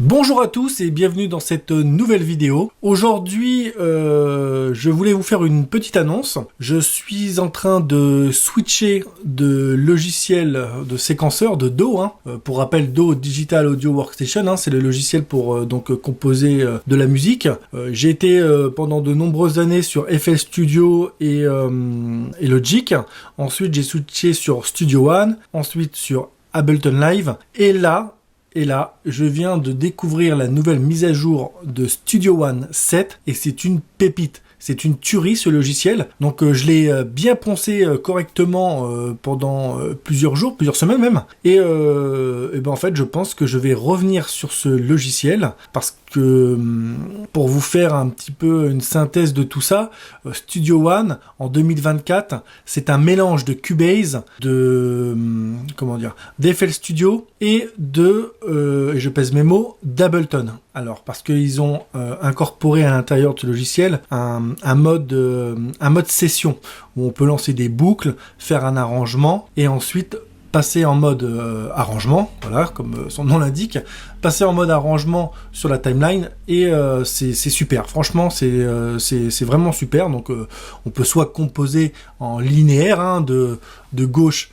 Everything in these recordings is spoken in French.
Bonjour à tous et bienvenue dans cette nouvelle vidéo. Aujourd'hui, je voulais vous faire une petite annonce. Je suis en train de switcher de logiciel de séquenceur, de DAW. Pour rappel, DAW, Digital Audio Workstation, c'est le logiciel pour composer de la musique. J'ai été pendant de nombreuses années sur FL Studio et Logic. Ensuite, j'ai switché sur Studio One, ensuite sur Ableton Live. Et là, je viens de découvrir la nouvelle mise à jour de Studio One 7 et c'est une pépite. C'est une tuerie ce logiciel. Donc je l'ai bien poncé correctement pendant plusieurs jours, plusieurs semaines même. Et en fait, je pense que je vais revenir sur ce logiciel parce que pour vous faire un petit peu une synthèse de tout ça, Studio One en 2024, c'est un mélange de Cubase, d'FL Studio et je pèse mes mots, d'Ableton. Alors parce qu'ils ont incorporé à l'intérieur de ce logiciel un mode session où on peut lancer des boucles, faire un arrangement et ensuite passer en mode arrangement, voilà, comme son nom l'indique, passer en mode arrangement sur la timeline et c'est super. Franchement, c'est vraiment super. Donc on peut soit composer en linéaire, de gauche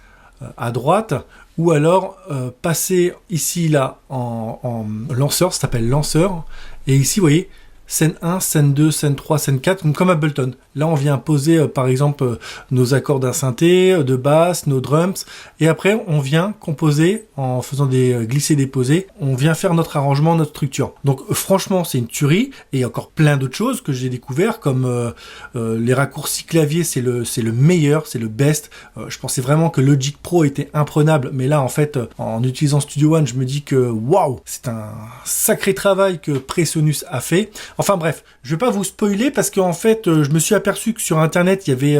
à droite, ou alors passer ici là en lanceur, ça s'appelle lanceur, et ici vous voyez scène 1, scène 2, scène 3, scène 4, comme Ableton. Là on vient poser par exemple nos accords d'un synthé, de basse, nos drums, et après on vient composer en faisant des glisser-déposer, on vient faire notre arrangement, notre structure. Donc franchement c'est une tuerie, et il y a encore plein d'autres choses que j'ai découvert, comme les raccourcis clavier, c'est le meilleur, c'est le best. Je pensais vraiment que Logic Pro était imprenable, mais là en fait en utilisant Studio One je me dis que waouh, c'est un sacré travail que Presonus a fait. Enfin bref, je vais pas vous spoiler parce qu'en fait, je me suis aperçu que sur Internet, il y avait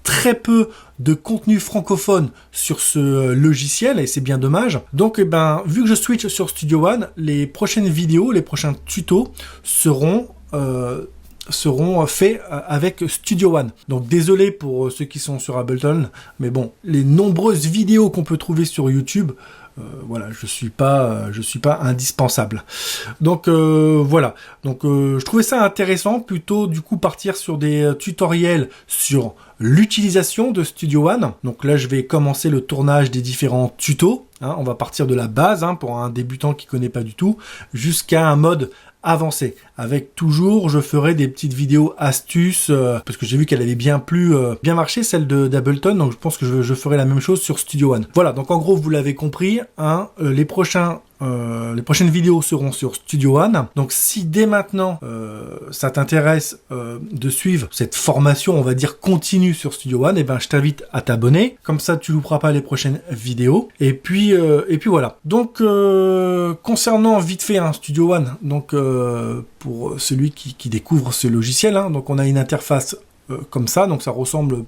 très peu de contenu francophone sur ce logiciel et c'est bien dommage. Donc, vu que je switch sur Studio One, les prochaines vidéos, les prochains tutos seront faits avec Studio One. Donc désolé pour ceux qui sont sur Ableton, mais bon, les nombreuses vidéos qu'on peut trouver sur YouTube, voilà, je suis pas indispensable. Donc voilà. Donc je trouvais ça intéressant, plutôt du coup partir sur des tutoriels sur l'utilisation de Studio One. Donc là, je vais commencer le tournage des différents tutos. On va partir de la base, pour un débutant qui connaît pas du tout, jusqu'à un mode avancé. Avec toujours, je ferai des petites vidéos astuces, parce que j'ai vu qu'elle avait bien marché, celle d'Ableton, donc je pense que je ferai la même chose sur Studio One. Voilà, donc en gros, vous l'avez compris, les prochaines vidéos seront sur Studio One. Donc si dès maintenant ça t'intéresse de suivre cette formation, on va dire continue sur Studio One, je t'invite à t'abonner. Comme ça, tu louperas pas les prochaines vidéos. Et puis voilà. Donc concernant vite fait Studio One, donc pour celui qui découvre ce logiciel, donc on a une interface comme ça. Donc ça ressemble,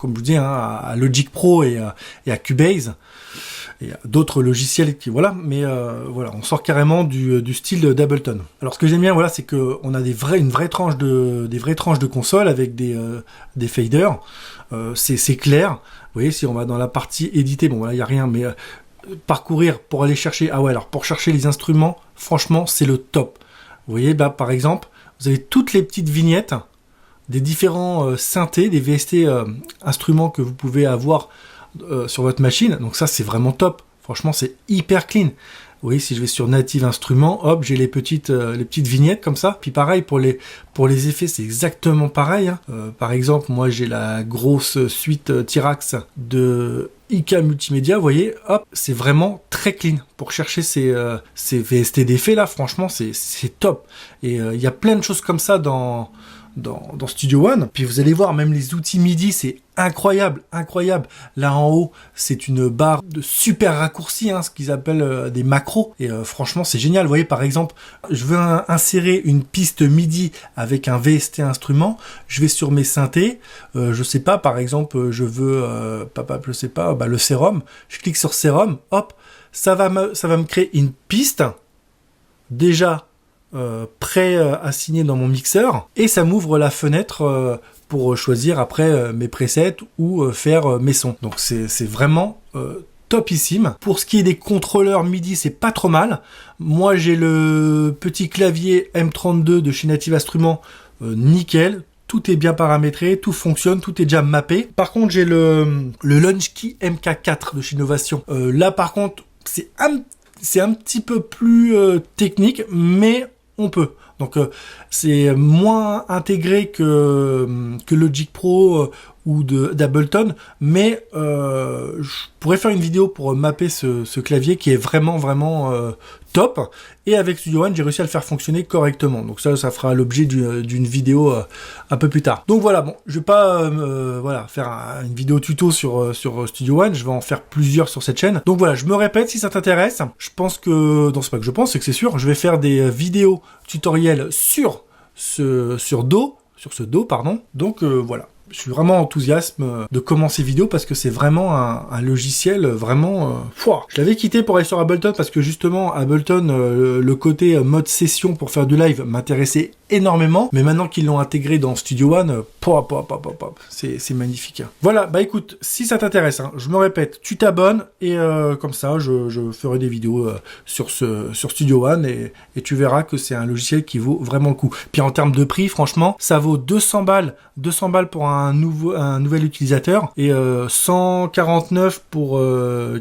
comme je vous dis, à Logic Pro et à Cubase. Et d'autres logiciels qui voilà, mais voilà, on sort carrément du style d'Ableton. Alors ce que j'aime bien, voilà, c'est que on a des vraies tranches de console avec des faders. C'est clair. Vous voyez, si on va dans la partie éditer, bon voilà, il y a rien, mais parcourir pour aller chercher. Ah ouais, alors pour chercher les instruments, franchement, c'est le top. Vous voyez, par exemple, vous avez toutes les petites vignettes des différents synthés, des VST instruments que vous pouvez avoir sur votre machine. Donc ça, c'est vraiment top. Franchement, c'est hyper clean. Vous voyez, si je vais sur Native Instruments, hop, j'ai les petites vignettes comme ça. Puis pareil pour les effets, c'est exactement pareil. Par exemple, moi j'ai la grosse suite Tirax de IK Multimédia. Vous voyez, hop, c'est vraiment très clean pour chercher ces VST d'effets là. Franchement, c'est top. Et il y a plein de choses comme ça dans Studio One. Puis vous allez voir, même les outils MIDI, c'est incroyable. Là en haut, c'est une barre de super raccourcis, ce qu'ils appellent des macros. Et franchement, c'est génial. Vous voyez, par exemple, je veux insérer une piste MIDI avec un VST instrument. Je vais sur mes synthés. Je sais pas, par exemple, je veux, le sérum. Je clique sur sérum. Hop, ça va me créer une piste. Déjà prêt à signer dans mon mixeur, et ça m'ouvre la fenêtre pour choisir après mes presets ou faire mes sons. Donc c'est vraiment topissime. Pour ce qui est des contrôleurs MIDI, c'est pas trop mal. Moi, j'ai le petit clavier M32 de chez Native Instruments, nickel. Tout est bien paramétré, tout fonctionne, tout est déjà mappé. Par contre, j'ai le Launchkey MK4 de chez Novation. Là, par contre, c'est un petit peu plus technique, mais on peut. Donc c'est moins intégré que Logic Pro ou d'Ableton, mais je pourrais faire une vidéo pour mapper ce clavier qui est vraiment top. Et avec Studio One, j'ai réussi à le faire fonctionner correctement. Donc ça fera l'objet d'une vidéo un peu plus tard. Donc voilà, bon, je vais pas faire une vidéo tuto sur Studio One, je vais en faire plusieurs sur cette chaîne. Donc voilà, je me répète, si ça t'intéresse, je pense que, non c'est pas que je pense, c'est que c'est sûr, je vais faire des vidéos tutoriels sur ce Do, pardon. Donc voilà. Je suis vraiment enthousiaste de commencer ces vidéos parce que c'est vraiment un logiciel vraiment... Je l'avais quitté pour aller sur Ableton parce que justement Ableton, le côté mode session pour faire du live m'intéressait énormément, mais maintenant qu'ils l'ont intégré dans Studio One, c'est magnifique. Voilà, bah écoute, si ça t'intéresse, hein, je me répète, tu t'abonnes et comme ça je ferai des vidéos sur Studio One et tu verras que c'est un logiciel qui vaut vraiment le coup. Puis en termes de prix, franchement, ça vaut 200 balles pour un nouvel utilisateur et 149 pour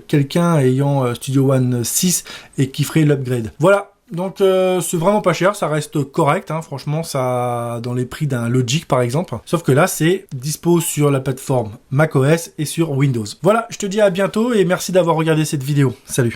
quelqu'un ayant Studio One 6 et qui ferait l'upgrade. Voilà. Donc c'est vraiment pas cher, ça reste correct, hein, franchement, ça dans les prix d'un Logic par exemple. Sauf que là c'est dispo sur la plateforme macOS et sur Windows. Voilà, je te dis à bientôt et merci d'avoir regardé cette vidéo. Salut.